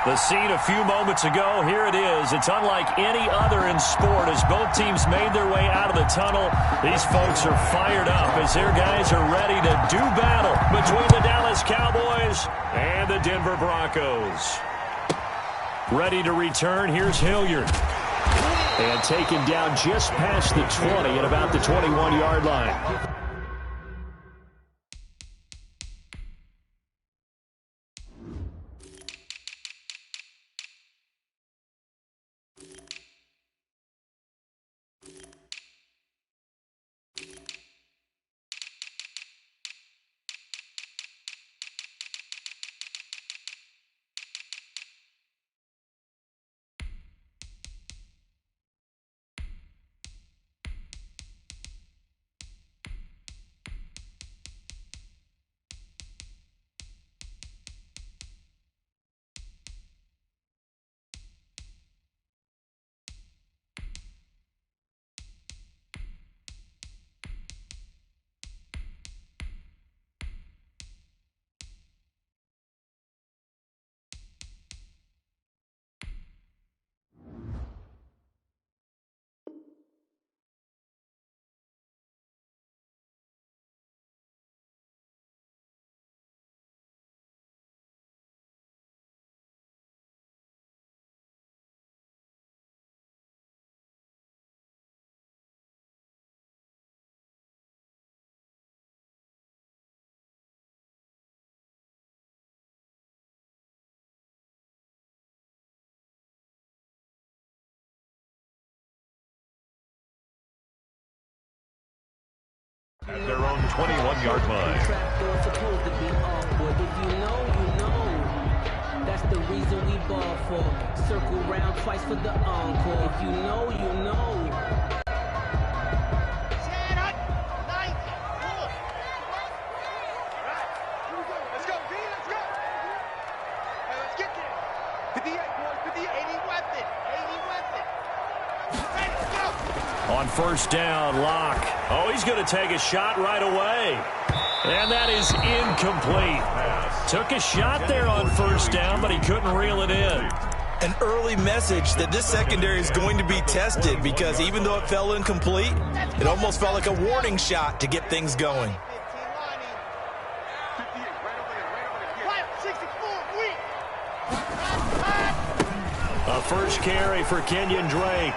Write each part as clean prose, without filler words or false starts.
The scene a few moments ago, here it is. It's unlike any other in sport as both teams made their way out of the tunnel. These folks are fired up as their guys are ready to do battle between the Dallas Cowboys and the Denver Broncos. Ready to return, here's Hilliard. And taken down just past the 20 at about the 21-yard line. At their own 21-yard line. That's the reason we ball for. Circle round twice for the encore. If you know, you know. Let's go, B, let's go. Hey, let's get there. 58, boys, 58. 80 weapon, 80 weapon. Ready, let's go. On first down, Locke. Oh, he's going to take a shot right away. And that is incomplete. Took a shot there on first down, but he couldn't reel it in. An early message that this secondary is going to be tested because even though it fell incomplete, it almost felt like a warning shot to get things going. A first carry for Kenyon Drake.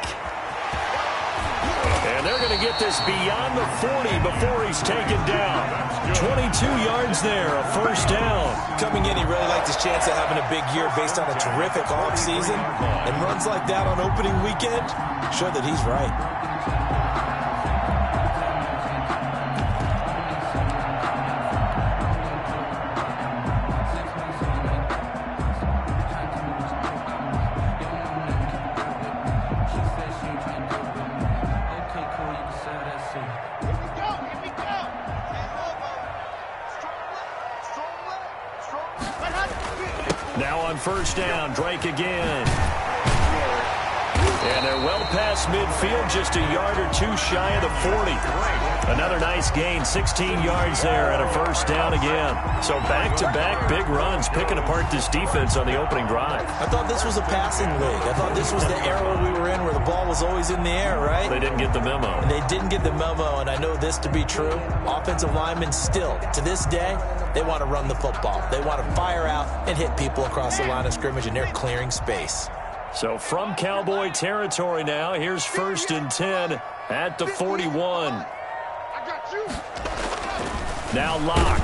And they're going to get this beyond the 40 before he's taken down. 22 yards there, a first down. Coming in, he really liked his chance of having a big year based on a terrific offseason. And runs like that on opening weekend show that he's right. Now on first down, Drake again. And they're well past midfield, just a yard or two shy of the 40. Another nice gain, 16 yards there and a first down again. So back-to-back big runs, picking apart this defense on the opening drive. I thought this was a passing league. I thought this was the era we were in where the ball was always in the air, right? They didn't get the memo. And they didn't get the memo, and I know this to be true. Offensive linemen still, to this day, they want to run the football. They want to fire out and hit people across the line of scrimmage, and they're clearing space. So from Cowboy territory now, here's first and 10 at the 41. Now Locke.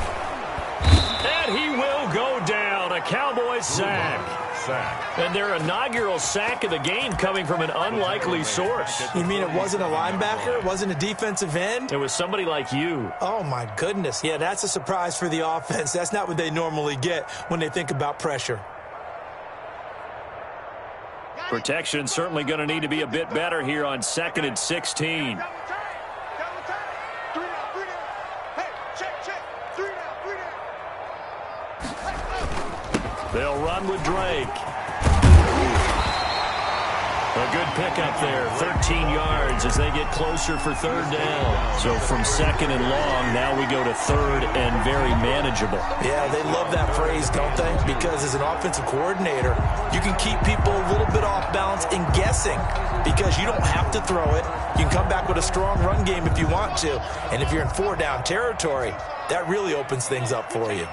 And he will go down. A Cowboy sack. And their inaugural sack of the game coming from an unlikely source. You mean it wasn't a linebacker? It wasn't a defensive end? It was somebody like you. Oh, my goodness. Yeah, that's a surprise for the offense. That's not what they normally get when they think about pressure. Protection certainly going to need to be a bit better here on 2nd and 16. They'll run with Drake. A good pickup there, 13 yards as they get closer for third down. So from second and long, now we go to third and very manageable. Yeah, they love that phrase, don't they? Because as an offensive coordinator, you can keep people a little bit off balance and guessing because you don't have to throw it. You can come back with a strong run game if you want to. And if you're in four-down territory, that really opens things up for you.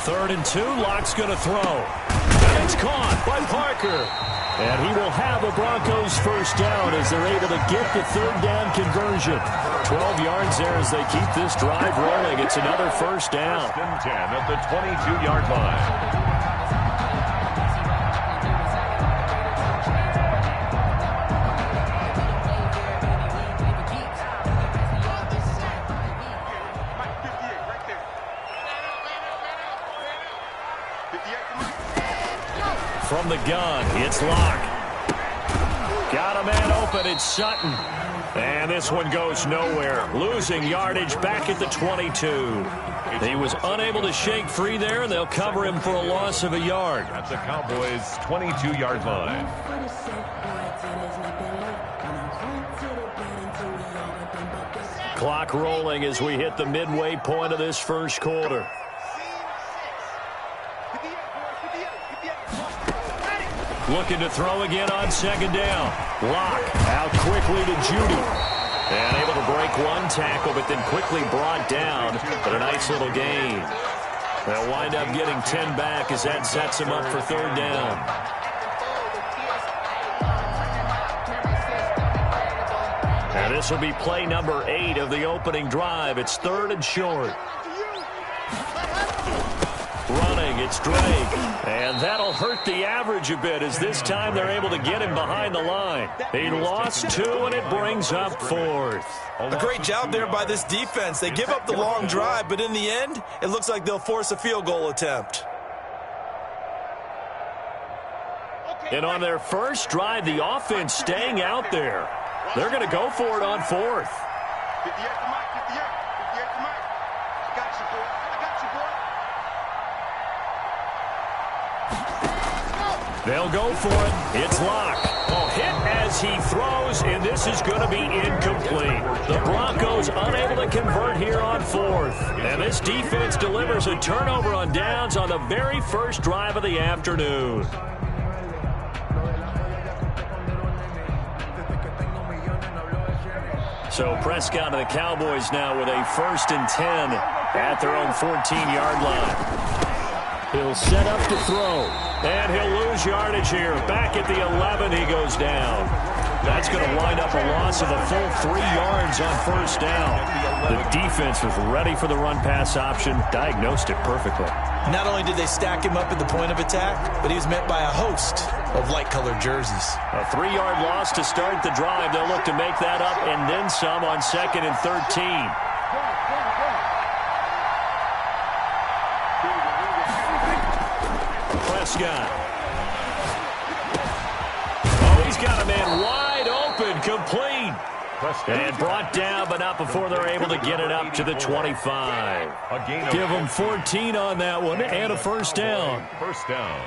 Third and 2, Lock's going to throw. And it's caught by Parker. And he will have a Broncos first down as they're able to get the third down conversion. 12 yards there as they keep this drive rolling. It's another first down. First and 10 at the 22-yard line. From the gun, it's Locke. Got a man open, it's Sutton. And this one goes nowhere. Losing yardage back at the 22. He was unable to shake free there, and they'll cover him for a loss of a yard. At the Cowboys' 22-yard line. Clock rolling as we hit the midway point of this first quarter. Looking to throw again on second down. Locke out quickly to Judy. And able to break one tackle, but then quickly brought down. But a nice little gain. They'll wind up getting 10 back as that sets him up for third down. And this will be play number 8 of the opening drive. It's third and short. Running, it's Drake. And that'll hurt the average a bit as this time they're able to get him behind the line. He lost 2, and it brings up 4th. A great job there by this defense. They give up the long drive, but in the end, it looks like they'll force a field goal attempt. And on their first drive, the offense staying out there. They're going to go for it on 4th. They'll go for it. It's Locke. Hit as he throws, and this is going to be incomplete. The Broncos unable to convert here on 4th. And this defense delivers a turnover on downs on the very first drive of the afternoon. So Prescott and the Cowboys now with a 1st and 10 at their own 14-yard line. He'll set up to throw, and he'll lose yardage here. Back at the 11, he goes down. That's going to wind up a loss of a full 3 yards on first down. The defense was ready for the run-pass option, diagnosed it perfectly. Not only did they stack him up at the point of attack, but he was met by a host of light-colored jerseys. A 3-yard loss to start the drive. They'll look to make that up and then some on 2nd and 13. Prescott. Oh, he's got a man wide open, complete. And brought down, but not before they're able to get it up to the 25. Give them 14 on that one and a first down. First down.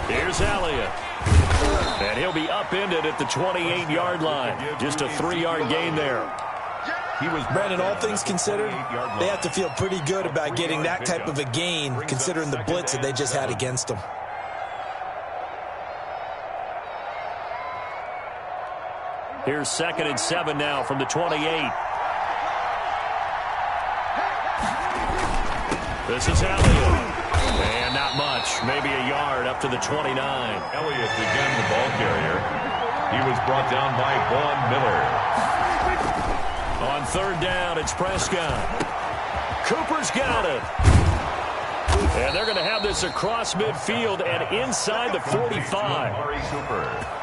Here's Elliott. And he'll be upended at the 28-yard line. Just a 3-yard gain there. Brandon, all things considered, they have to feel pretty good about getting that type of a gain considering the blitz that they just had against them. Here's 2nd and 7 now from the 28. This is Elliott. And not much, maybe a yard up to the 29. Elliott again the ball carrier. He was brought down by Vaughn Miller. On third down, it's Prescott. Cooper's got it. And they're going to have this across midfield and inside the 45.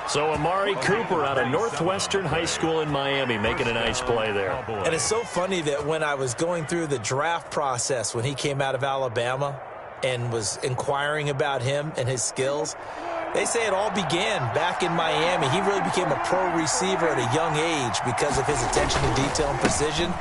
So Amari Cooper out of Northwestern High School in Miami making a nice play there. And it's so funny that when I was going through the draft process when he came out of Alabama and was inquiring about him and his skills, They say it all began back in Miami. He really became a pro receiver at a young age because of his attention to detail and precision.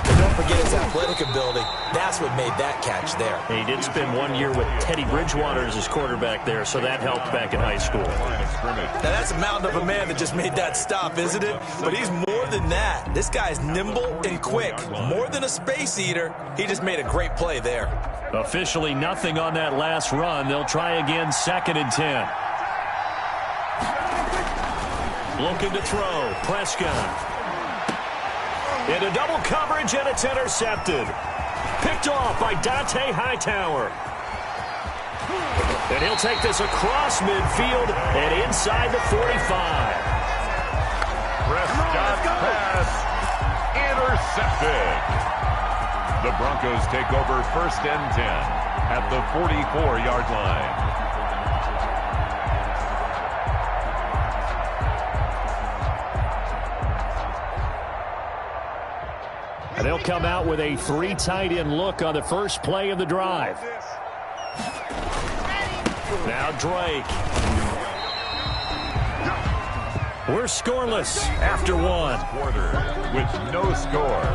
But don't forget his athletic ability. That's what made that catch there. He did spend 1 year with Teddy Bridgewater as his quarterback there, so that helped back in high school. Now, that's a mountain of a man that just made that stop, isn't it? But he's more than that. This guy's nimble and quick. More than a space eater, he just made a great play there. Officially nothing on that last run. They'll try again, 2nd and 10. Looking to throw. Prescott. Into double coverage, and it's intercepted. Picked off by Dante Hightower. And he'll take this across midfield and inside the 45. Prescott pass intercepted. The Broncos take over 1st and 10 at the 44-yard line. And they'll come out with a 3 tight end look on the first play of the drive. Now Drake. We're scoreless after 1. Quarter with no score.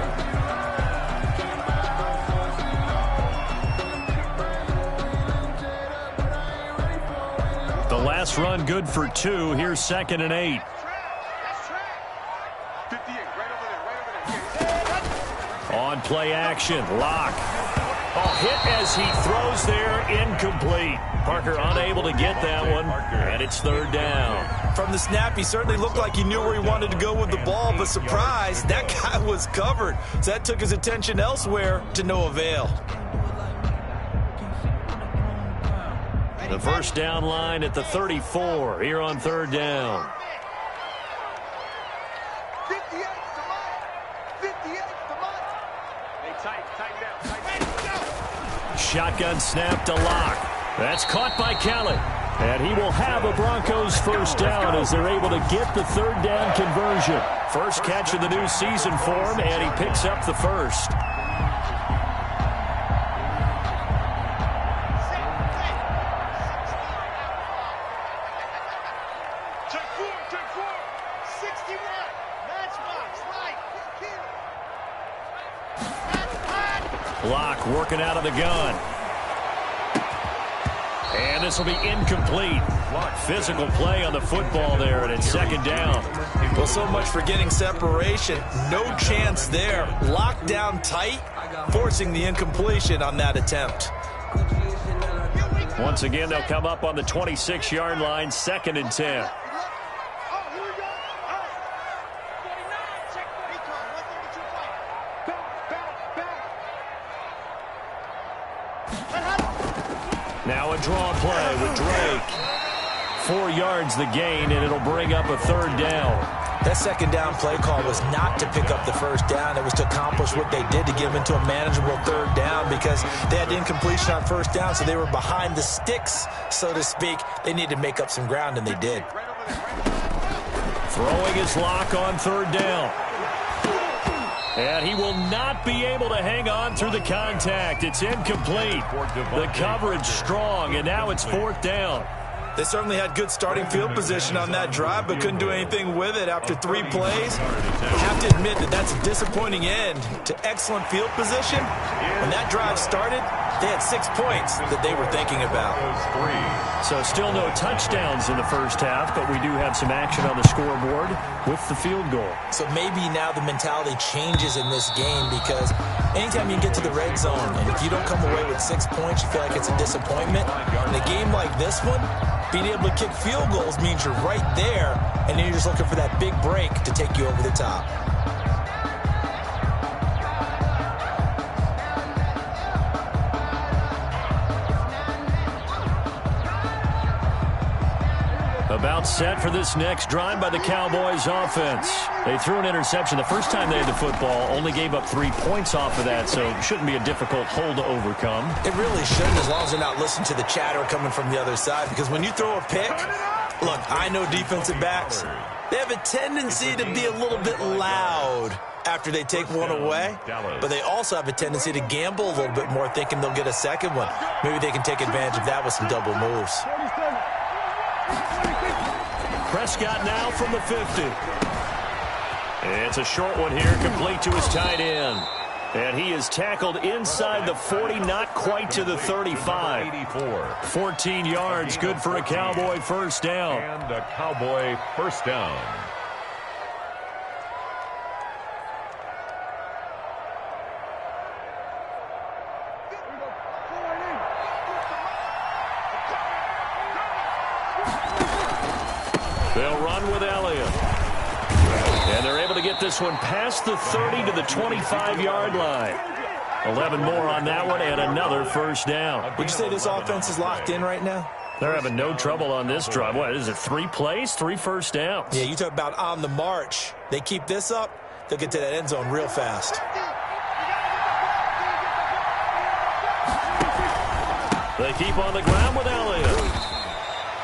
The last run good for 2. Here's 2nd and 8. On play action, Locke. Oh, hit as he throws there, incomplete. Parker unable to get that one, and it's 3rd down. From the snap, he certainly looked like he knew where he wanted to go with the ball, but surprise, that guy was covered. So that took his attention elsewhere to no avail. The first down line at the 34 here on 3rd down. Shotgun snap to Locke. That's caught by Kelly. And he will have a Broncos first down as they're able to get the 3rd down conversion. First catch of the new season for him, and he picks up the first. Locke working out of the gun. And this will be incomplete. Physical play on the football there, and it's 2nd down. Well, so much for getting separation. No chance there. Locked down tight, forcing the incompletion on that attempt. Once again, they'll come up on the 26-yard line, 2nd and 10. Now a draw play with Drake. 4 yards the gain, and it'll bring up a 3rd down. That 2nd down play call was not to pick up the first down. It was to accomplish what they did to get them into a manageable 3rd down because they had incompletion on first down, so they were behind the sticks, so to speak. They needed to make up some ground, and they did. Throwing his Lock on 3rd down. And he will not be able to hang on through the contact. It's incomplete. The coverage strong, and now it's 4th down. They certainly had good starting field position on that drive, but couldn't do anything with it after 3 plays. I have to admit that that's a disappointing end to excellent field position. When that drive started, they had 6 points that they were thinking about. So still no touchdowns in the first half, but we do have some action on the scoreboard with the field goal. So maybe now the mentality changes in this game because anytime you get to the red zone and if you don't come away with 6 points, you feel like it's a disappointment. In a game like this one, being able to kick field goals means you're right there, and then you're just looking for that big break to take you over the top. About set for this next drive by the Cowboys offense. They threw an interception the first time they had the football, only gave up 3 points off of that, so it shouldn't be a difficult hole to overcome. It really shouldn't, as long as they're not listening to the chatter coming from the other side, because when you throw a pick, look, I know defensive backs, they have a tendency to be a little bit loud after they take one away, but they also have a tendency to gamble a little bit more, thinking they'll get a second one. Maybe they can take advantage of that with some double moves. Prescott now from the 50. It's a short one here, complete to his tight end. And he is tackled inside the 40, not quite to the 35. 84. 14 yards, good for a Cowboy first down. And a Cowboy first down. They'll run with Elliott. And they're able to get this one past the 30 to the 25-yard line. 11 more on that one and another first down. Would you say this offense is locked in right now? They're having no trouble on this drive. What is it, 3 plays, 3 first downs? Yeah, you talk about on the march. They keep this up, they'll get to that end zone real fast. They keep on the ground with Elliott.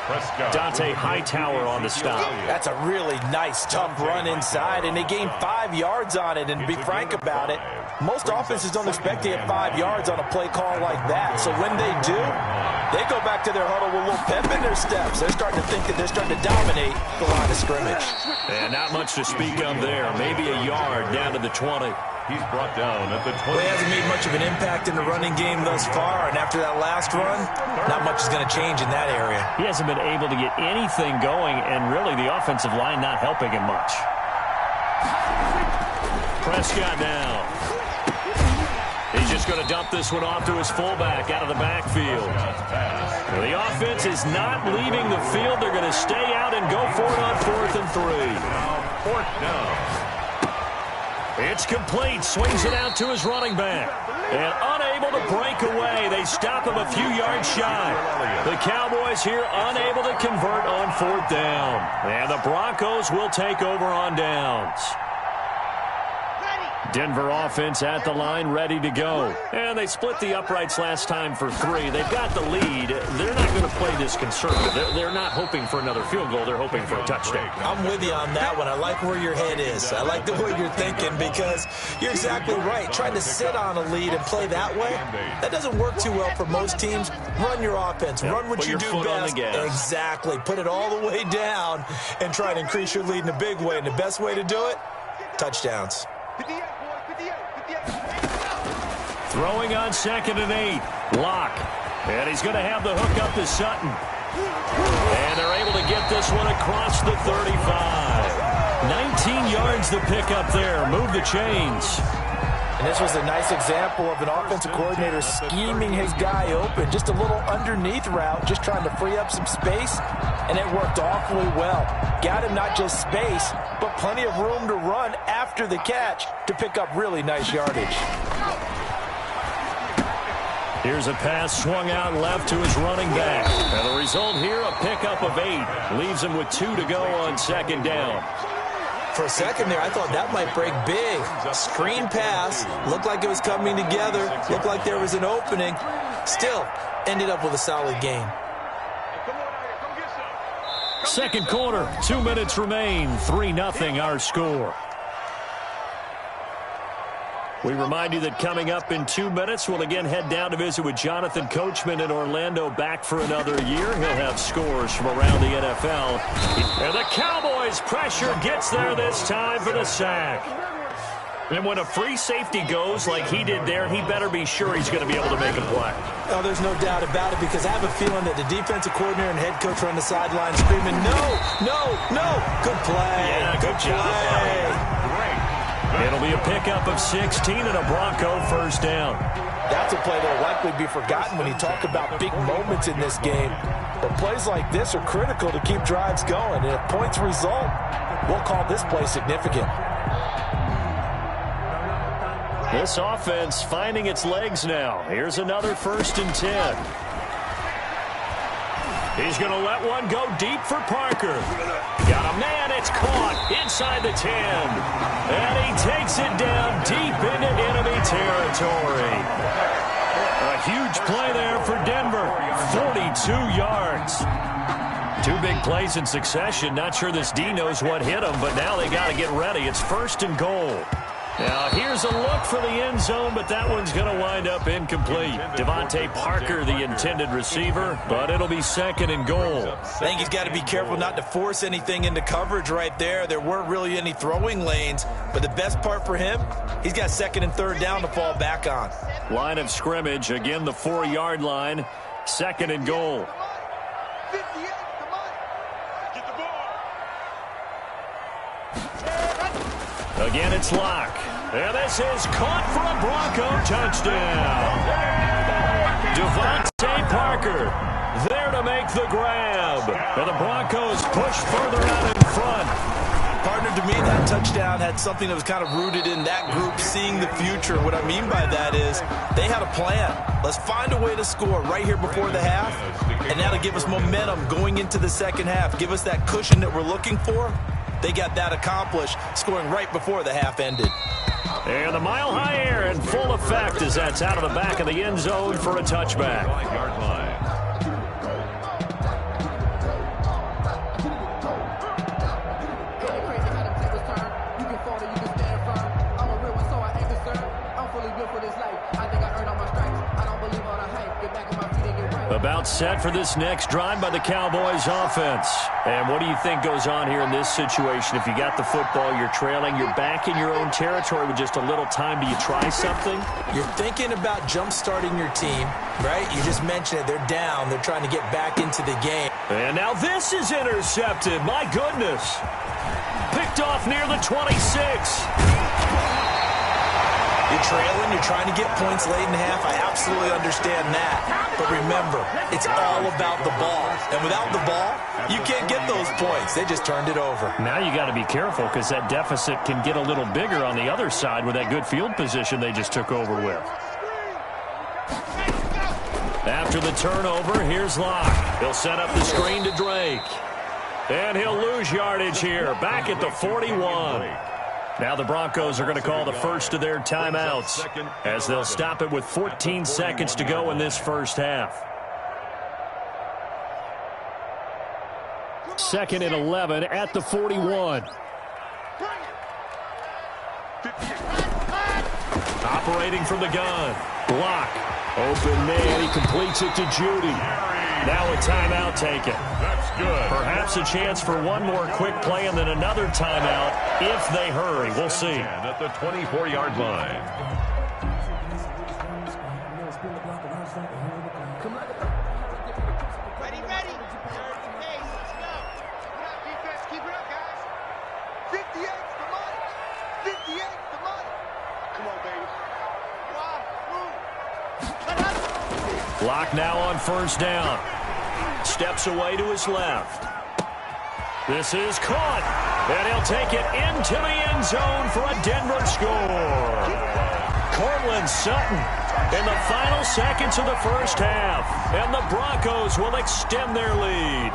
Prescott. Dante Hightower on the stop. That's a really nice, tough run inside, and they gained 5 yards on it. And to be frank about it, most offenses don't expect to get 5 yards on a play call like that. So when they do, they go back to their huddle with a little pep in their steps. They're starting to think that they're starting to dominate the line of scrimmage. And not much to speak of there. Maybe a yard down to the 20. He's brought down at the 20. Well, he hasn't made much of an impact in the running game thus far, and after that last run, not much is going to change in that area. He hasn't been able to get anything going, and really the offensive line not helping him much. Prescott now. He's just going to dump this one off to his fullback out of the backfield. The offense is not leaving the field. They're going to stay out and go for it on 4th and 3. Now 4th down. It's complete. Swings it out to his running back. And unable to break away. They stop him a few yards shy. The Cowboys here unable to convert on 4th down. And the Broncos will take over on downs. Denver offense at the line, ready to go. And they split the uprights last time for 3. They've got the lead. They're not going to play this conservative. They're not hoping for another field goal. They're hoping for a touchdown. I'm with you on that one. I like where your head is. I like the way you're thinking because you're exactly right. Trying to sit on a lead and play that way, that doesn't work too well for most teams. Run your offense. Run what you do best. Exactly. Put it all the way down and try to increase your lead in a big way. And the best way to do it, touchdowns. Throwing on 2nd and 8. Lock. And he's going to have the hook up to Sutton. And they're able to get this one across the 35. 19 yards to pick up there. Move the chains. And this was a nice example of an offensive coordinator scheming his guy open. Just a little underneath route, just trying to free up some space, and it worked awfully well. Got him not just space, but plenty of room to run after the catch to pick up really nice yardage. Here's a pass swung out left to his running back. And the result here, a pickup of 8. Leaves him with 2 to go on 2nd down. For a second there, I thought that might break big. Screen pass. Looked like it was coming together. Looked like there was an opening. Still, ended up with a solid gain. Second quarter, 2 minutes remain. 3-0 our score. We remind you that coming up in 2 minutes, we'll again head down to visit with Jonathan Coachman in Orlando, back for another year. He'll have scores from around the NFL. And the Cowboys' pressure gets there this time for the sack. And when a free safety goes like he did there, he better be sure he's going to be able to make a play. Oh, there's no doubt about it, because I have a feeling that the defensive coordinator and head coach are on the sideline screaming, no, no, no. Good play. Yeah, good job. It'll be a pickup of 16 and a Bronco first down. That's a play that will likely be forgotten when you talk about big moments in this game. But plays like this are critical to keep drives going. And if points result, we'll call this play significant. This offense finding its legs now. Here's another 1st and 10. He's going to let one go deep for Parker. Got a man, it's caught inside the 10. And he takes it down deep into enemy territory. A huge play there for Denver. 42 yards. 2 big plays in succession. Not sure this D knows what hit him, but now they got to get ready. It's 1st and goal. Now here's a look for the end zone, but that one's going to wind up incomplete. Devontae Parker, the intended receiver, but it'll be 2nd and goal. I think he's got to be careful not to force anything into coverage right there. There weren't really any throwing lanes, but the best part for him, he's got 2nd and 3rd down to fall back on. Line of scrimmage, again the 4-yard line, 2nd and goal. 58, come on. Get the ball. Again, it's Locke. And this is caught for a Bronco touchdown. Devontae Parker there to make the grab. And the Broncos push further out in front. Partner, to me, that touchdown had something that was kind of rooted in that group seeing the future. What I mean by that is they had a plan. Let's find a way to score right here before the half, and that'll give us momentum going into the second half. Give us that cushion that we're looking for. They got that accomplished, scoring right before the half ended. And the mile-high air in full effect as that's out of the back of the end zone for a touchback. 5-yard line. About set for this next drive by the Cowboys offense. And what do you think goes on here in this situation? If you got the football, you're trailing, you're back in your own territory with just a little time. Do you try something? You're thinking about jump-starting your team, right? You just mentioned it. They're down. They're trying to get back into the game. And now this is intercepted. My goodness. Picked off near the 26. You're trailing, you're trying to get points late in half. I absolutely understand that. But remember, it's all about the ball. And without the ball, you can't get those points. They just turned it over. Now you got to be careful because that deficit can get a little bigger on the other side with that good field position they just took over with. After the turnover, here's Locke. He'll set up the screen to Drake. And he'll lose yardage here, back at the 41. Now the Broncos are going to call the first of their timeouts as they'll stop it with 14 seconds to go in this first half. 2nd and 11 at the 41. Operating from the gun. Block. Open man. He completes it to Judy. Now a timeout taken. That's good. Perhaps a chance for one more quick play and then another timeout if they hurry. We'll see. At the 24-yard line. Ready, ready. Let's go. Keep it up, defense. Keep it up, guys. 58's the money. 58's the money. Come on, baby. Locke now on first down. Steps away to his left. This is caught. And he'll take it into the end zone for a Denver score. Cortland Sutton in the final seconds of the first half. And the Broncos will extend their lead.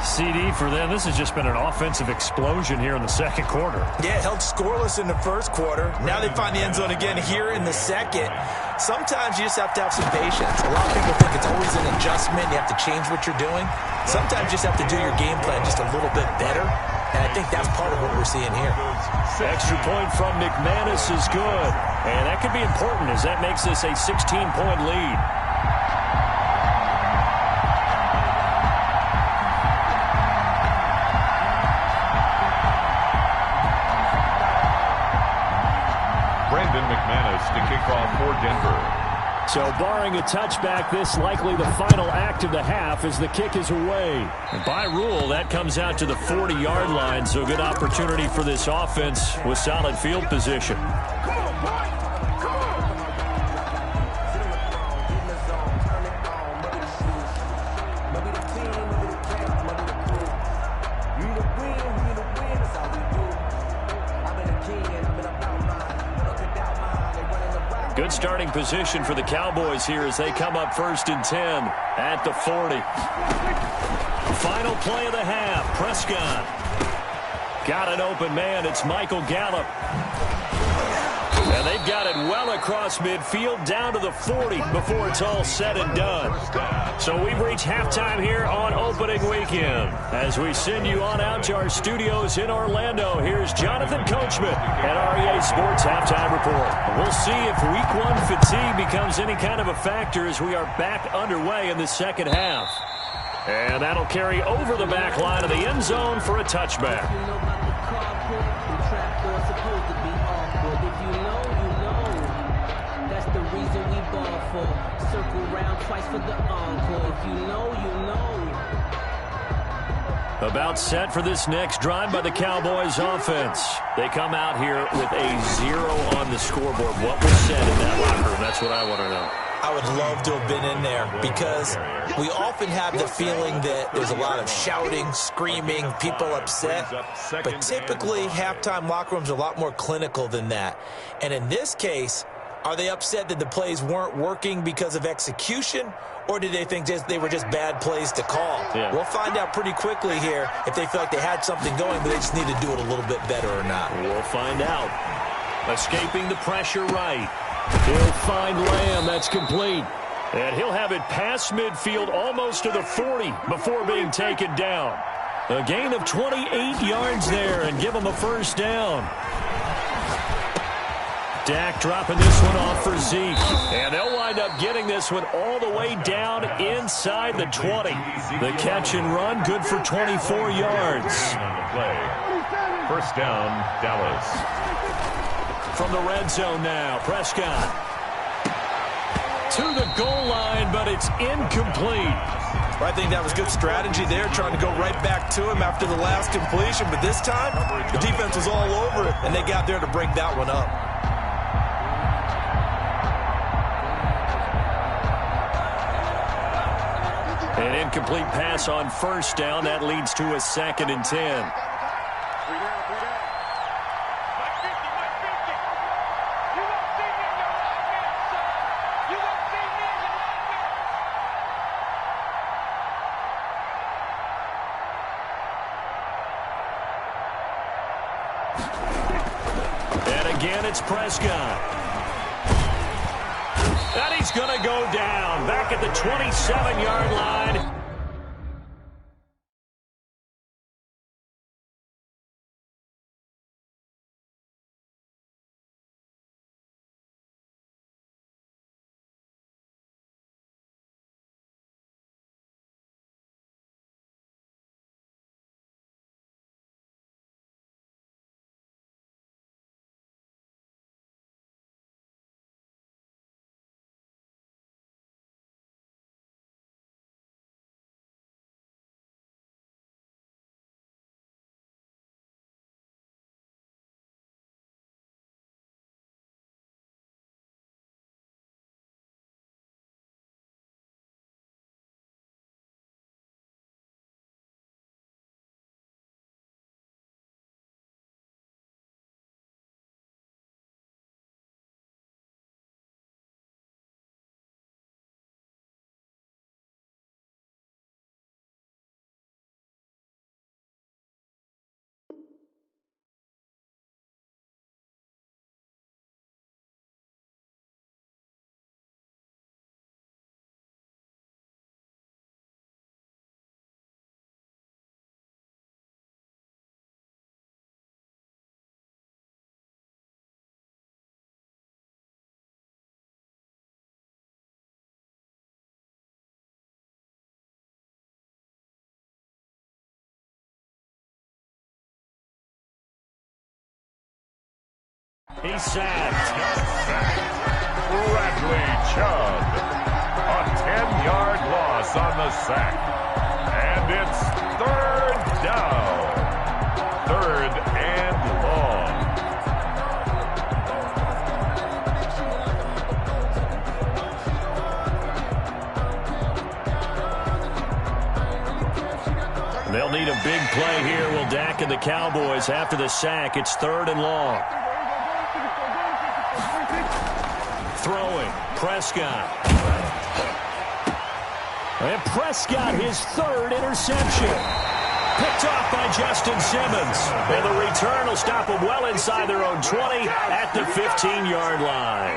CD for them. This has just been an offensive explosion here in the second quarter. Yeah, held scoreless in the first quarter. Now they find the end zone again here in the second. Sometimes you just have to have some patience. A lot of people think it's always an adjustment. You have to change what you're doing. Sometimes you just have to do your game plan just a little bit better. And I think that's part of what we're seeing here. Extra point from McManus is good. And that could be important as that makes this a 16-point lead. McManus to kick off for Denver. So barring a touchback, this likely the final act of the half as the kick is away. And by rule, that comes out to the 40-yard line, so good opportunity for this offense with solid field position. Good starting position for the Cowboys here as they come up 1st and 10 at the 40. Final play of the half. Prescott got an open man. It's Michael Gallup. And they've got it well across midfield, down to the 40 before it's all said and done. So we've reached halftime here on opening weekend. As we send you on out to our studios in Orlando, here's Jonathan Coachman at REA Sports Halftime Report. We'll see if Week 1 fatigue becomes any kind of a factor as we are back underway in the second half. And that'll carry over the back line of the end zone for a touchback. Circle round twice for the encore. If you know, you know. About set for this next drive by the Cowboys offense. They come out here with a 0 on the scoreboard. What was said in that locker room? That's what I want to know. I would love to have been in there because we often have the feeling that there's a lot of shouting, screaming, people upset. But typically, halftime locker rooms are a lot more clinical than that. And in this case, are they upset that the plays weren't working because of execution, or did they think they were just bad plays to call? Yeah. We'll find out pretty quickly here if they feel like they had something going, but they just need to do it a little bit better or not. We'll find out. Escaping the pressure right. He'll find Lamb. That's complete. And he'll have it past midfield almost to the 40 before being taken down. A gain of 28 yards there and give him a first down. Dak dropping this one off for Zeke. And they'll wind up getting this one all the way down inside the 20. The catch and run, good for 24 yards. First down, Dallas. From the red zone now, Prescott. To the goal line, but it's incomplete. I think that was good strategy there, trying to go right back to him after the last completion. But this time, the defense was all over it, and they got there to break that one up. An incomplete pass on first down. That leads to a 2nd and 10. And again, it's Prescott. And he's going to go down back at the 27-yard line. He's sacked. Bradley Chubb. A 10-yard loss on the sack. And it's 3rd down. 3rd and long. They'll need a big play here. Will Dak and the Cowboys after the sack. It's 3rd and long. Throwing, Prescott. And Prescott, his 3rd interception. Picked off by Justin Simmons. And the return will stop them well inside their own 20 at the 15-yard line.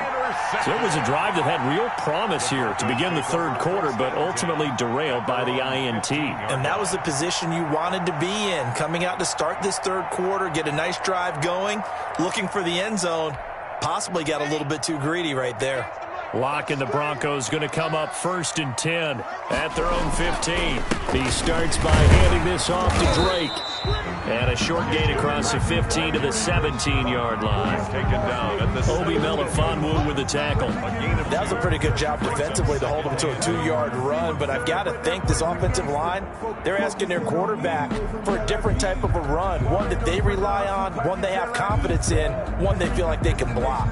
So it was a drive that had real promise here to begin the third quarter, but ultimately derailed by the INT. And that was the position you wanted to be in, coming out to start this third quarter, get a nice drive going, looking for the end zone. Possibly got a little bit too greedy right there. Locke and the Broncos going to come up 1st and 10 at their own 15. He starts by handing this off to Drake. And a short gain across the 15 to the 17-yard line. Taken down at the Obi Melifonwu with the tackle. That was a pretty good job defensively to hold him to a 2-yard run, but I've got to think this offensive line, they're asking their quarterback for a different type of a run, one that they rely on, one they have confidence in, one they feel like they can block.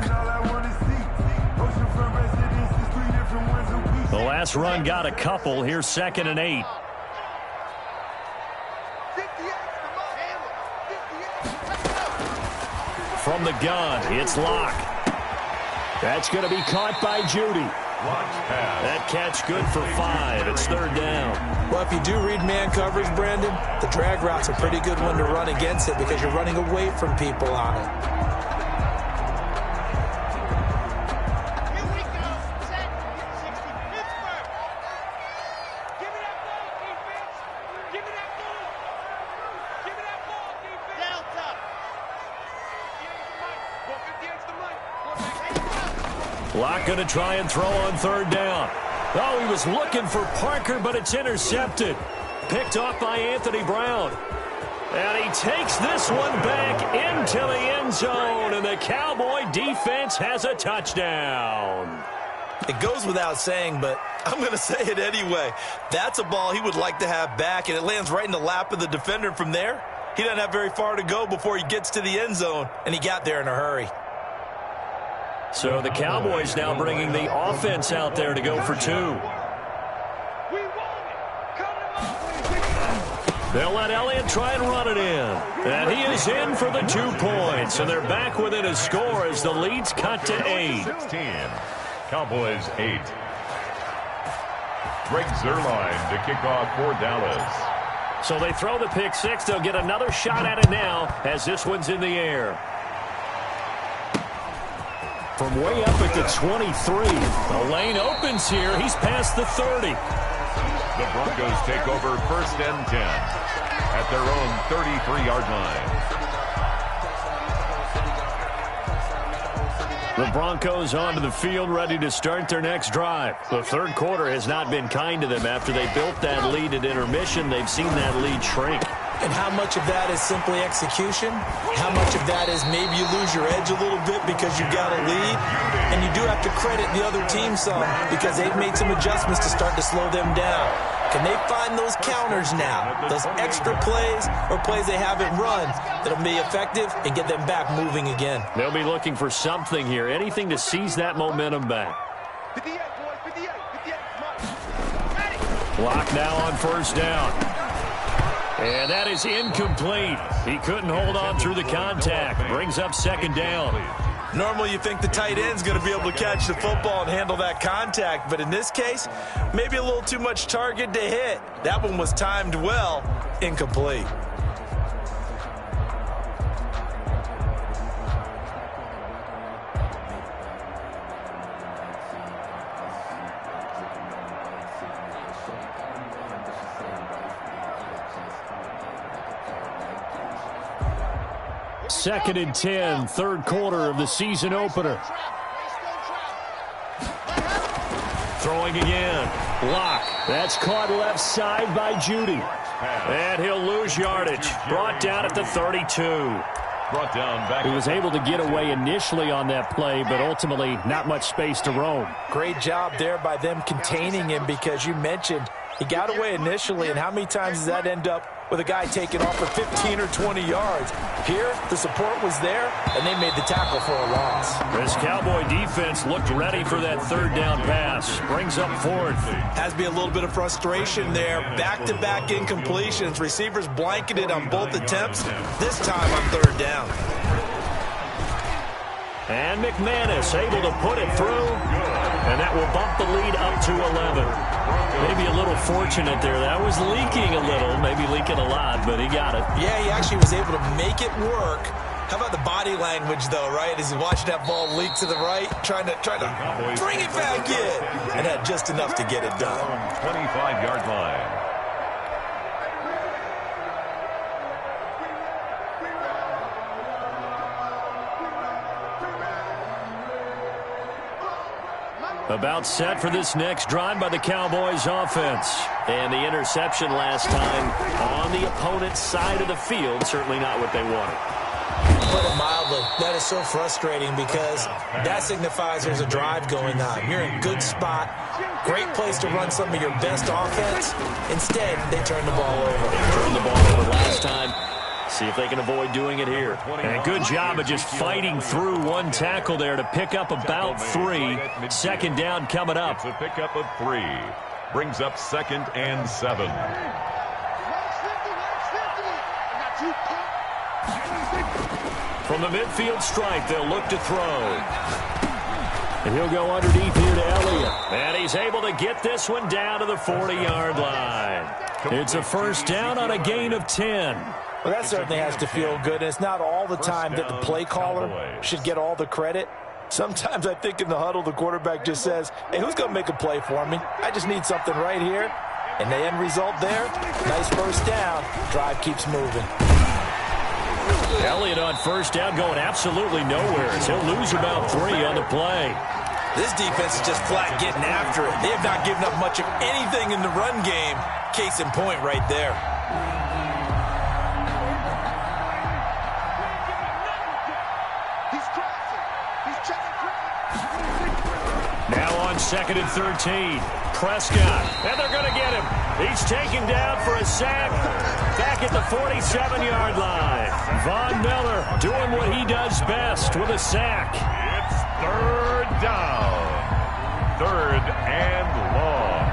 The last run got a couple. Here's 2nd and 8. From the gun, it's Locke. That's going to be caught by Judy. That catch good for 5. It's 3rd down. Well, if you do read man coverage, Brandon, the drag route's a pretty good one to run against it because you're running away from people on it. Locke going to try and throw on 3rd down. Oh, he was looking for Parker, but it's intercepted. Picked off by Anthony Brown. And he takes this one back into the end zone, and the Cowboy defense has a touchdown. It goes without saying, but I'm going to say it anyway. That's a ball he would like to have back, and it lands right in the lap of the defender. From there, he doesn't have very far to go before he gets to the end zone, and he got there in a hurry. So the Cowboys now bringing the offense out there to go for 2. They'll let Elliott try and run it in. And he is in for the 2 points. And they're back within a score as the lead's cut to 8. 16. Cowboys 8. Greg Zuerlein to kick off for Dallas. So they throw the pick 6. They'll get another shot at it now as this one's in the air. From way up at the 23. The lane opens here. He's past the 30. The Broncos take over 1st and 10 at their own 33-yard line. The Broncos onto the field ready to start their next drive. The third quarter has not been kind to them. After they built that lead at intermission, they've seen that lead shrink. And how much of that is simply execution? How much of that is maybe you lose your edge a little bit because you've got a lead? And you do have to credit the other team some because they've made some adjustments to start to slow them down. Can they find those counters now, those extra plays or plays they haven't run that'll be effective and get them back moving again? They'll be looking for something here, anything to seize that momentum back. 58, boys, 58, 58. Block now on 1st down. And that is incomplete. He couldn't hold on through the contact. Brings up 2nd down. Normally you think the tight end's going to be able to catch the football and handle that contact, but in this case, maybe a little too much target to hit. That one was timed well, incomplete. Second and 10, third quarter of the season opener. Throwing again. Locke. That's caught left side by Judy. And he'll lose yardage. Brought down at the 32. Brought down back. He was able to get away initially on that play, but ultimately not much space to roam. Great job there by them containing him because you mentioned he got away initially, and how many times does that end up with a guy taking off for 15 or 20 yards? Here, the support was there, and they made the tackle for a loss. This Cowboy defense looked ready for that 3rd down pass. Brings up 4th. Has to be a little bit of frustration there. Back-to-back incompletions. Receivers blanketed on both attempts, this time on 3rd down. And McManus able to put it through. and that will bump the lead up to 11. Maybe a little fortunate there. That was leaking a little, maybe leaking a lot, but he got it. Yeah, he actually was able to make it work. How about the body language, though, right? As he's watching that ball leak to the right, trying to bring it back in, and had just enough to get it done. 25-yard line. About set for this next drive by the Cowboys offense. And the interception last time on the opponent's side of the field. Certainly not what they wanted. Put it mildly, that is so frustrating because that signifies there's a drive going on. You're in a good spot. Great place to run some of your best offense. Instead, they turn the ball over. They turned the ball over last time. See if they can avoid doing it here. And a good job of just fighting through one tackle there to pick up about 3. Second down coming up. It's a pickup of 3. Brings up 2nd and 7. From the midfield stripe, they'll look to throw. And he'll go underneath here to Elliott. And he's able to get this one down to the 40-yard line. It's a first down on a gain of 10. Well, that certainly has to feel good. And it's not all the time that the play caller should get all the credit. Sometimes I think in the huddle, the quarterback just says, hey, who's going to make a play for me? I just need something right here. And the end result there, nice first down. Drive keeps moving. Elliott on first down going absolutely nowhere as he'll lose about 3 on the play. This defense is just flat getting after it. They have not given up much of anything in the run game. Case in point right there. Now on 2nd and 13. Prescott, and they're going to get him. He's taken down for a sack back at the 47-yard line. Von Miller doing what he does best with a sack. It's 3rd down. 3rd and long.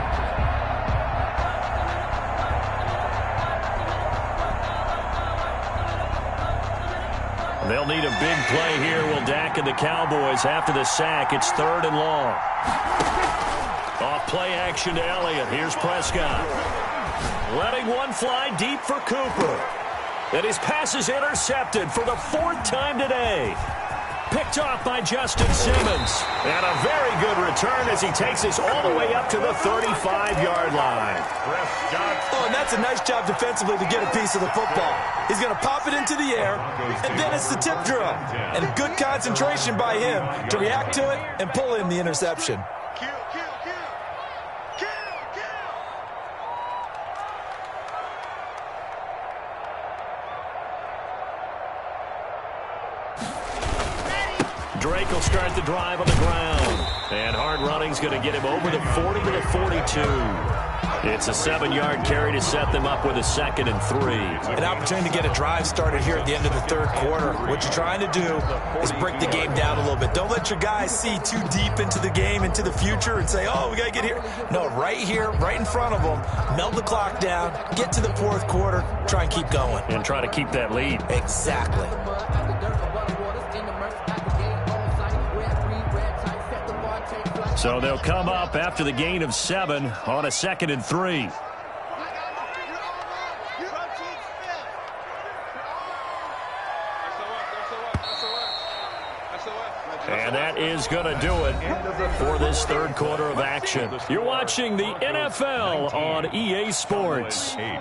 They'll need a big play here. Will Dak and the Cowboys after the sack. It's 3rd and long. Off play action to Elliott. Here's Prescott. Letting one fly deep for Cooper. And his pass is intercepted for the 4th time today. Picked off by Justin Simmons. And a very good return as he takes us all the way up to the 35-yard line. Oh, and that's a nice job defensively to get a piece of the football. He's going to pop it into the air, and then it's the tip drill. And good concentration by him to react to it and pull in the interception. Drake will start the drive on the ground. And hard running's going to get him over the 40 to the 42. It's a 7-yard carry to set them up with a 2nd and 3. An opportunity to get a drive started here at the end of the 3rd quarter. What you're trying to do is break the game down a little bit. Don't let your guys see too deep into the game, into the future, and say, oh, we got to get here. No, right here, right in front of them, melt the clock down, get to the 4th quarter, try and keep going. And try to keep that lead. Exactly. So they'll come up after the gain of 7 on a 2nd and 3. And that is going to do it for this 3rd quarter of action. You're watching the NFL on EA Sports. Let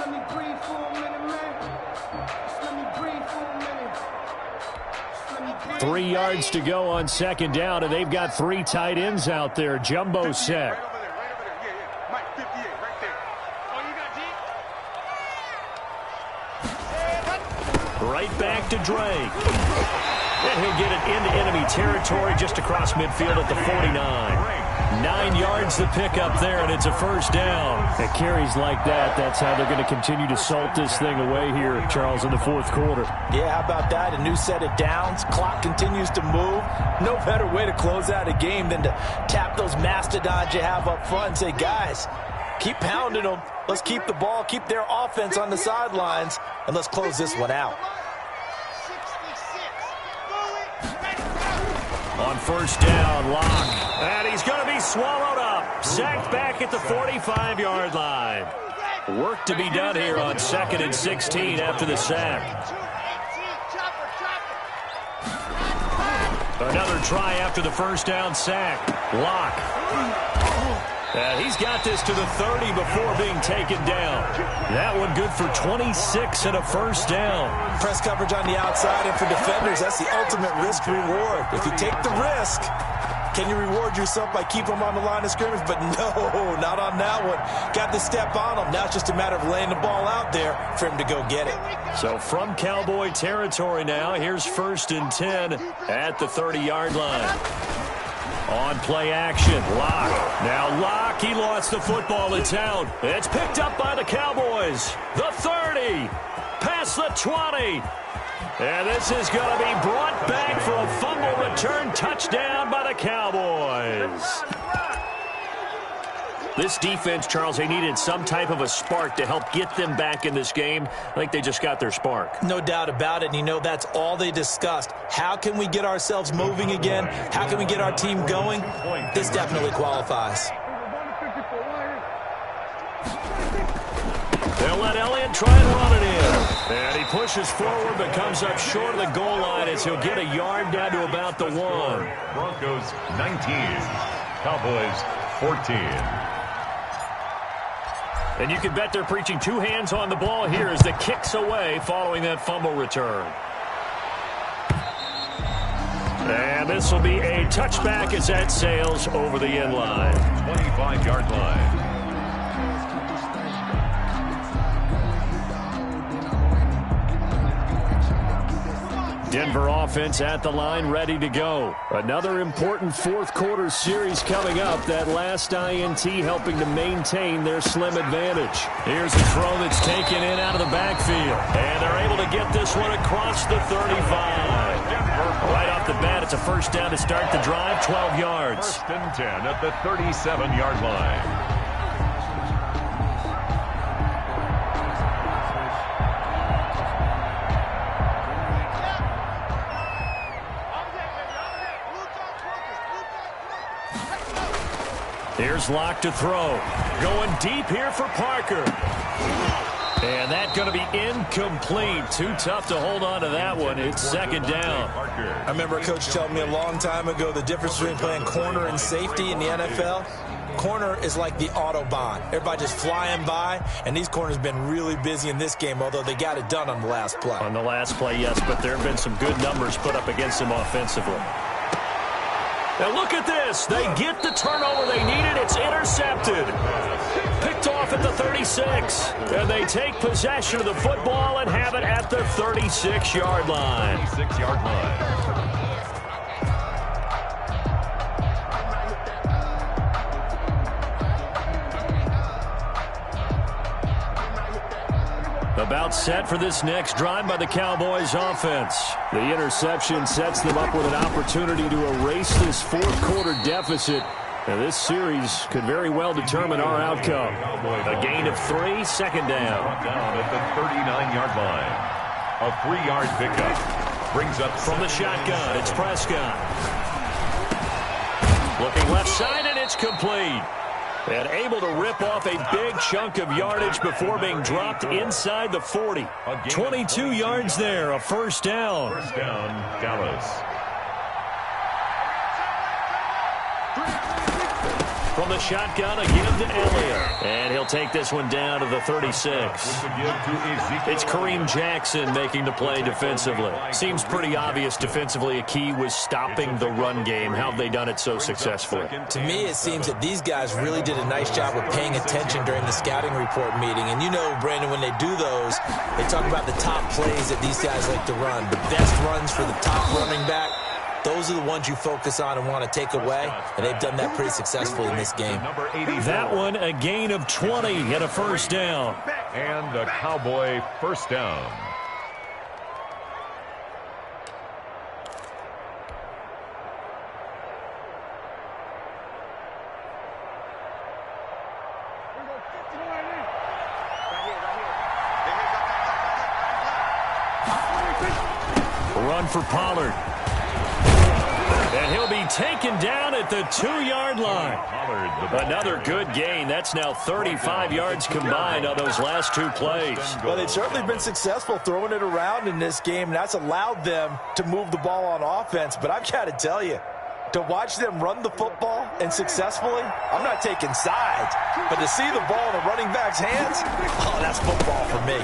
me breathe for a minute, man. 3 yards to go on 2nd down, and they've got 3 tight ends out there. Jumbo set. Right over there, yeah. Mike, 58, right there. Oh, you got deep? Right back to Drake. And he'll get it into enemy territory just across midfield at the 49. 9 yards to pick up there, and it's a first down. It carries like that. That's how they're going to continue to salt this thing away here, Charles, in the 4th quarter. Yeah, how about that? A new set of downs. Clock continues to move. No better way to close out a game than to tap those mastodons you have up front and say, guys, keep pounding them. Let's keep the ball, keep their offense on the sidelines, and let's close this one out. 66. On first down, Locke. And he's going to be swallowed up. Sacked back at the 45-yard line. Work to be done here on 2nd and 16 after the sack. Another try after the first down sack. Locke. And he's got this to the 30 before being taken down. That one good for 26 and a first down. Press coverage on the outside, and for defenders, that's the ultimate risk-reward. If you take the risk, can you reward yourself by keeping them on the line of scrimmage? But no, not on that one. Got to step on them. Now it's just a matter of laying the ball out there for him to go get it. So from Cowboy territory now, here's 1st and 10 at the 30-yard line. On play action, Locke. Now Locke, he lost the football. It's out. It's picked up by the Cowboys. The 30, past the 20. And this is going to be brought back for a fumble return touchdown by the Cowboys. This defense, Charles, they needed some type of a spark to help get them back in this game. I think they just got their spark. No doubt about it. And, you know, that's all they discussed. How can we get ourselves moving again? How can we get our team going? This definitely qualifies. They'll let Elliott try and run it in. And he pushes forward but comes up short of the goal line as he'll get a yard down to about the 1. Broncos 19, Cowboys 14. And you can bet they're preaching 2 hands on the ball here as the kick's away following that fumble return. And this will be a touchback as that sails over the end line. 25-yard line. Denver offense at the line, ready to go. Another important fourth-quarter series coming up. That last INT helping to maintain their slim advantage. Here's a throw that's taken in out of the backfield. And they're able to get this one across the 35. Right off the bat, it's a first down to start the drive, 12 yards. 1st and 10 at the 37-yard line. Here's Locke to throw. Going deep here for Parker. And that's going to be incomplete. Too tough to hold on to that one. It's 2nd down. I remember a coach telling me a long time ago the difference between playing corner and safety in the NFL. Corner is like the Autobahn. Everybody just flying by, and these corners have been really busy in this game, although they got it done on the last play. On the last play, yes, but there have been some good numbers put up against them offensively. Now look at this. They get the turnover they needed. It's intercepted. Picked off at the 36. And they take possession of the football and have it at the 36-yard line. 36-yard line. About set for this next drive by the Cowboys offense. The interception sets them up with an opportunity to erase this fourth-quarter deficit. And this series could very well determine our outcome. A gain of 3, 2nd down. Down at the 39-yard line. A 3-yard pickup. Brings up from the shotgun. It's Prescott. Looking left side, and it's complete. And able to rip off a big chunk of yardage before being dropped inside the 40. 22 yards there, a first down. First down, Dallas. From the shotgun, a give to Elliott. And he'll take this one down to the 36. It's Kareem Jackson making the play defensively. Seems pretty obvious defensively a key was stopping the run game. How have they done it so successfully? To me, it seems that these guys really did a nice job of paying attention during the scouting report meeting. And you know, Brandon, when they do those, they talk about the top plays that these guys like to run. The best runs for the top running back. Those are the ones you focus on and want to take away, and they've done that pretty successfully in this game. That one, a gain of 20 and a first down. And a Cowboy first down. A run for Pollard. And he'll be taken down at the 2-yard line. Another good gain. That's now 35 yards combined on those last 2 plays. Well, they've certainly been successful throwing it around in this game, and that's allowed them to move the ball on offense. But I've got to tell you, to watch them run the football and successfully, I'm not taking sides, but to see the ball in a running back's hands, oh, that's football for me.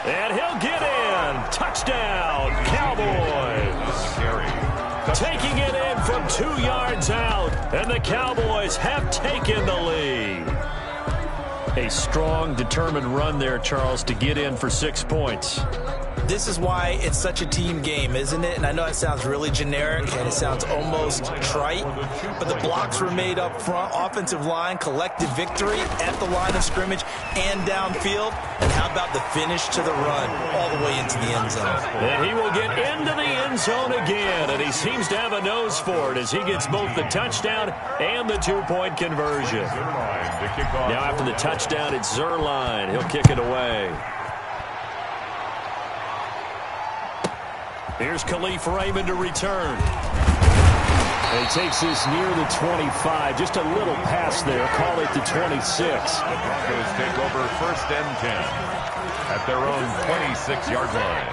And he'll get in. Touchdown, Cowboys. Taking it in from 2 yards out, and the Cowboys have taken the lead. A strong, determined run there, Charles, to get in for 6 points. This is why it's such a team game, isn't it? And I know it sounds really generic and it sounds almost trite, but the blocks were made up front, offensive line, collective victory at the line of scrimmage and downfield. And how about the finish to the run all the way into the end zone? And he will get into the end zone again, and he seems to have a nose for it as he gets both the touchdown and the 2-point conversion. Now after the touchdown, it's Zerline. He'll kick it away. Here's Khalif Raymond to return. And he takes this near the 25. Just a little pass there. Call it the 26. The Broncos take over 1st and 10 at their own 26-yard line.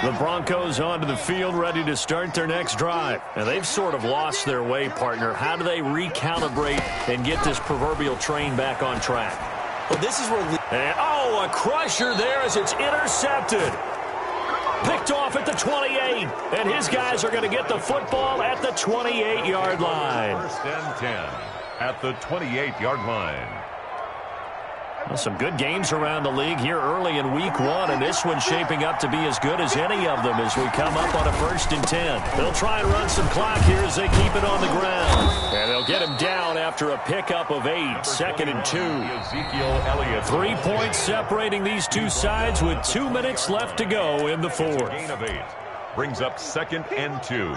The Broncos onto the field, ready to start their next drive. And they've sort of lost their way, partner. How do they recalibrate and get this proverbial train back on track? Well, this is where... And, a crusher there as it's intercepted. Picked off at the 28. And his guys are going to get the football at the 28-yard line. 1st and 10 at the 28-yard line. Well, some good games around the league here early in week 1, and this one's shaping up to be as good as any of them as we come up on a 1st and 10. They'll try and run some clock here as they keep it on the ground. And they'll get him down after a pickup of 8, 2nd and 2. Ezekiel Elliott. 3 points separating these two sides with 2 minutes left to go in the 4th. Gain of 8 brings up 2nd and 2.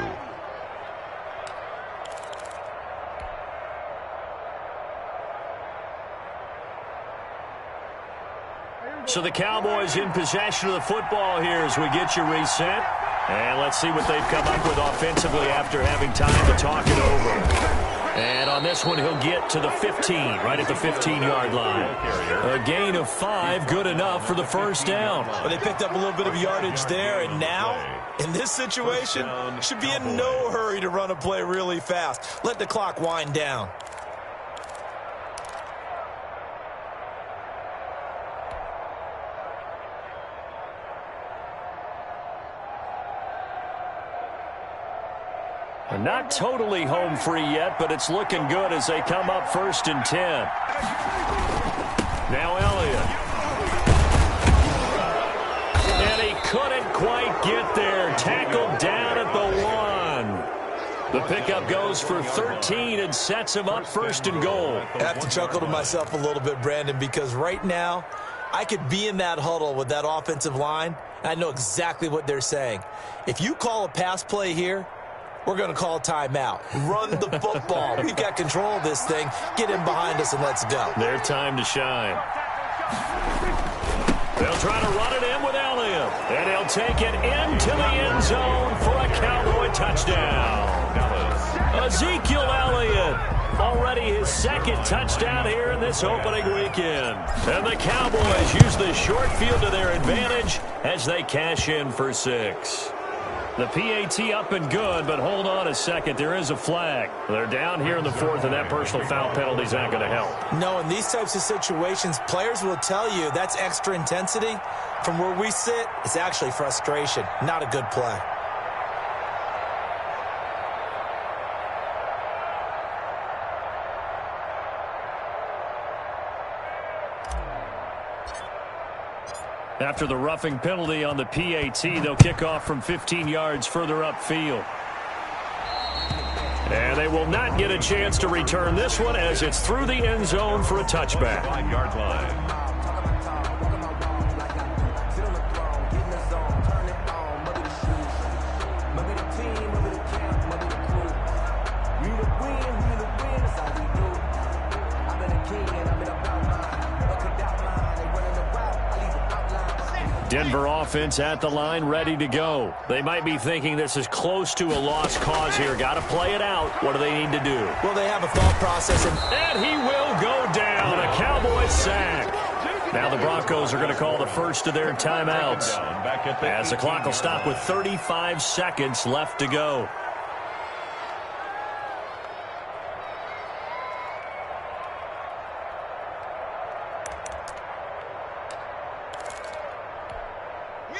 So the Cowboys in possession of the football here as we get you reset. And let's see what they've come up with offensively after having time to talk it over. And on this one, he'll get to the 15, right at the 15-yard line. A gain of 5, good enough for the 1st down. Well, they picked up a little bit of yardage there, and now, in this situation, should be in no hurry to run a play really fast. Let the clock wind down. Not totally home free yet, but it's looking good as they come up 1st and 10. Now Elliott. And he couldn't quite get there. Tackled down at the 1. The pickup goes for 13 and sets him up 1st and goal. I have to chuckle to myself a little bit, Brandon, because right now I could be in that huddle with that offensive line, and I know exactly what they're saying. If you call a pass play here, we're going to call timeout. Run the football. We've got control of this thing. Get in behind us and let's go. Their time to shine. They'll try to run it in with Elliott. And he'll take it into the end zone for a Cowboy touchdown. Ezekiel Elliott. Already his 2nd touchdown here in this opening weekend. And the Cowboys use the short field to their advantage as they cash in for 6. The PAT up and good, but hold on a second. There is a flag. They're down here in the 4th, and that personal foul penalty is not going to help. No, in these types of situations, players will tell you that's extra intensity. From where we sit, it's actually frustration. Not a good play. After the roughing penalty on the PAT, they'll kick off from 15 yards further upfield. And they will not get a chance to return this one as it's through the end zone for a touchback. 5-yard line. Denver offense at the line, ready to go. They might be thinking this is close to a lost cause here. Got to play it out. What do they need to do? Well, they have a thought process. And he will go down. A Cowboy sack. Now the Broncos are going to call the first of their timeouts, as the clock will stop with 35 seconds left to go.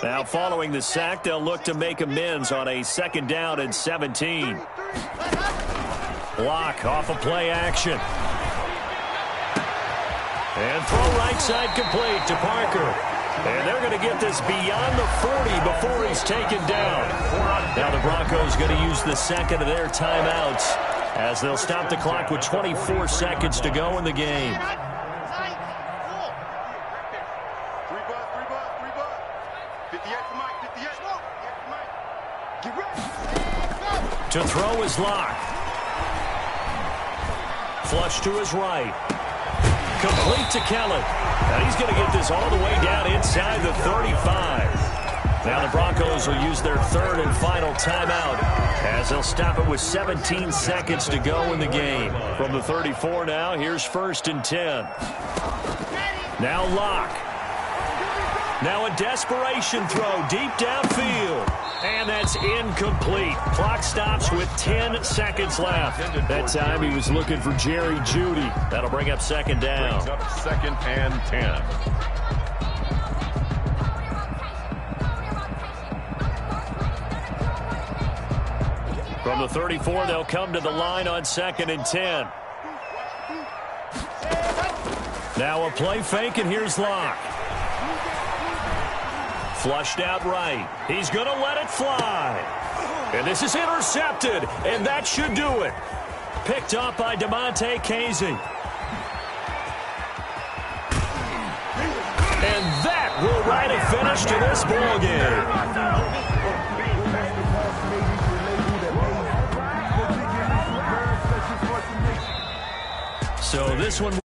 Now following the sack, they'll look to make amends on a 2nd down and 17. Block off of play action. And throw right side complete to Parker. And they're going to get this beyond the 40 before he's taken down. Now the Broncos going to use the 2nd of their timeouts, as they'll stop the clock with 24 seconds to go in the game. To throw is Locke. Flush to his right. Complete to Kellen. And he's going to get this all the way down inside the 35. Now the Broncos will use their 3rd and final timeout, as they'll stop it with 17 seconds to go in the game. From the 34 now, here's 1st and 10. Now Locke. Now a desperation throw deep downfield. And that's incomplete. Clock stops with 10 seconds left. That time he was looking for Jerry Jeudy. That'll bring up 2nd down. Brings up 2nd and 10. From the 34, they'll come to the line on 2nd and 10. Now a play fake, and here's Locke. Flushed out right. He's going to let it fly. And this is intercepted, and that should do it. Picked up by DeMonte Casey. And that will write a finish to this ball game. So this one...